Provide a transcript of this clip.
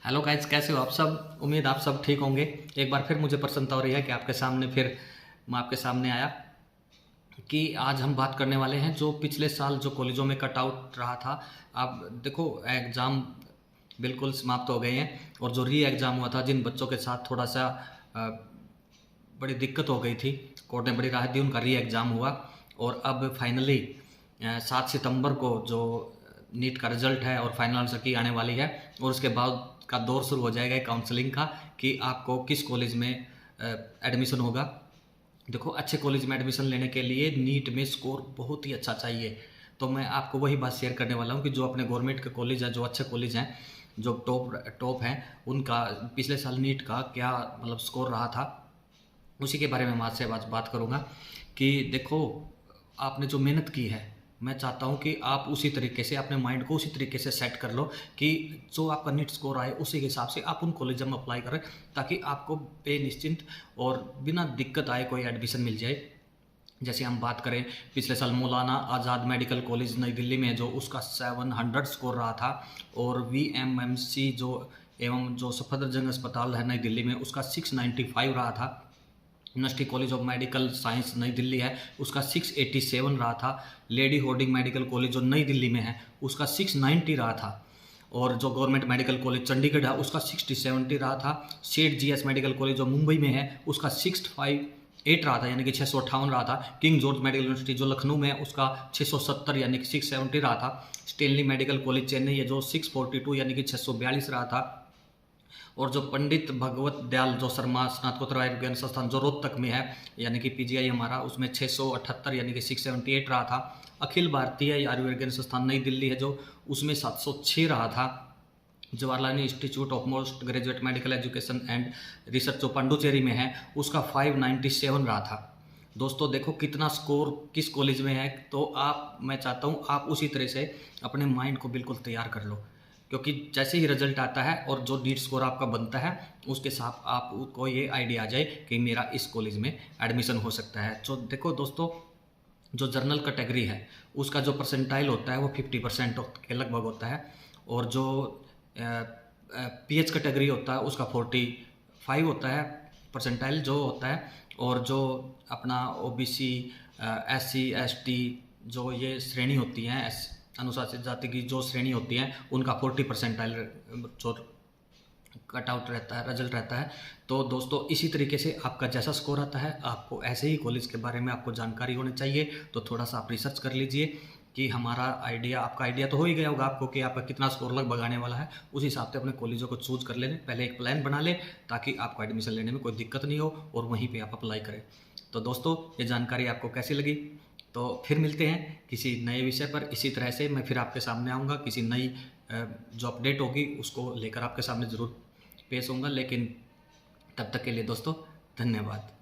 Hello guys, कैसे हो आप सब। उम्मीद आप सब ठीक होंगे। एक बार फिर मुझे प्रसन्नता हो रही है कि आपके सामने फिर मैं आपके सामने आया कि आज हम बात करने वाले हैं जो पिछले साल जो कॉलेजों में कट आउट रहा था। अब देखो, एग्ज़ाम बिल्कुल समाप्त हो गए हैं और जो री एग्ज़ाम हुआ था, जिन बच्चों के साथ थोड़ा सा अ, बड़ी दिक्कत हो गई थी, कोर्ट ने बड़ी राहत दी, उनका री एग्ज़ाम हुआ। और अब फाइनली 7 सितंबर को जो नीट का रिज़ल्ट है और फाइनल आंसर की आने वाली है, और उसके बाद का दौर शुरू हो जाएगा काउंसलिंग का कि आपको किस कॉलेज में एडमिशन होगा। देखो, अच्छे कॉलेज में एडमिशन लेने के लिए नीट में स्कोर बहुत ही अच्छा चाहिए। तो मैं आपको वही बात शेयर करने वाला हूँ कि जो अपने गवर्नमेंट के कॉलेज हैं, जो अच्छे कॉलेज हैं, जो टॉप हैं, उनका पिछले साल नीट का क्या मतलब स्कोर रहा था, उसी के बारे में मैं आपसे बात करूँगा। कि देखो, आपने जो मेहनत की है, मैं चाहता हूँ कि आप उसी तरीके से अपने माइंड को उसी तरीके से सेट कर लो कि जो आपका नीट स्कोर आए उसी के हिसाब से आप उन कॉलेज में अप्लाई करें, ताकि आपको बेनिश्चिंत और बिना दिक्कत आए कोई एडमिशन मिल जाए। जैसे हम बात करें, पिछले साल मौलाना आज़ाद मेडिकल कॉलेज नई दिल्ली में जो उसका 700 स्कोर रहा था, और VMMC जो एवं जो सफदरजंग अस्पताल है नई दिल्ली में, उसका 695 रहा था। University college of medical science नई दिल्ली है, उसका 687 रहा था। लेडी होर्डिंग मेडिकल कॉलेज जो नई दिल्ली में है, उसका 690 रहा था। और जो गवर्नमेंट मेडिकल कॉलेज चंडीगढ़ है, उसका 6070 रहा था। सेठ GS मेडिकल कॉलेज जो मुंबई में है, उसका 658 रहा था, यानी कि 658 रहा था। किंग जॉर्ज मेडिकल यूनिवर्सिटी जो लखनऊ में है, उसका 670 यानी कि 670 रहा था। स्टेनली मेडिकल कॉलेज चेन्नई है जो 642 यानी कि 642 रहा था। और जो पंडित भगवत दयाल जो शर्मा स्नातकोत्तर आयुर्विज्ञान संस्थान जो रोहतक में है, यानी कि PGI हमारा, उसमें 678 यानी कि 678 रहा था। अखिल भारतीय आयुर्विज्ञान संस्थान नई दिल्ली है जो, उसमें 706 रहा था। Jawaharlal institute of post graduate medical education and research जो पांडुचेरी में है, उसका 597 रहा था। दोस्तों देखो कितना स्कोर किस कॉलेज में है, तो मैं चाहता हूँ आप उसी तरह से अपने माइंड को बिल्कुल तैयार कर लो, क्योंकि जैसे ही रिजल्ट आता है और जो नीट स्कोर आपका बनता है, उसके साथ आपको ये आइडिया आ जाए कि मेरा इस कॉलेज में एडमिशन हो सकता है। तो देखो दोस्तों, जो जनरल कैटेगरी है उसका जो परसेंटाइल होता है वो 50% के लगभग होता है, और जो PH कैटेगरी होता है उसका 45 होता है परसेंटाइल जो होता है। और जो अपना OBC, SC ST जो ये श्रेणी होती हैं, अनुसूचित जाति की जो श्रेणी होती हैं, उनका 40 परसेंटाइल जो कट आउट रहता है, रिजल्ट रहता है। तो दोस्तों इसी तरीके से आपका जैसा स्कोर आता है, आपको ऐसे ही कॉलेज के बारे में आपको जानकारी होनी चाहिए। तो थोड़ा सा आप रिसर्च कर लीजिए कि हमारा आइडिया, आपका आइडिया तो हो ही गया होगा आपको कि आपका कितना स्कोर लगभग आने वाला है। उस हिसाब से अपने कॉलेजों को चूज कर लें, पहले एक प्लान बना लें, ताकि आपको एडमिशन लेने में कोई दिक्कत नहीं हो और वहीं पर आप अप्लाई करें। तो दोस्तों, ये जानकारी आपको कैसी लगी? तो फिर मिलते हैं किसी नए विषय पर। इसी तरह से मैं फिर आपके सामने आऊँगा, किसी नई जो अपडेट होगी उसको लेकर आपके सामने ज़रूर पेश होऊंगा। लेकिन तब तक के लिए दोस्तों, धन्यवाद।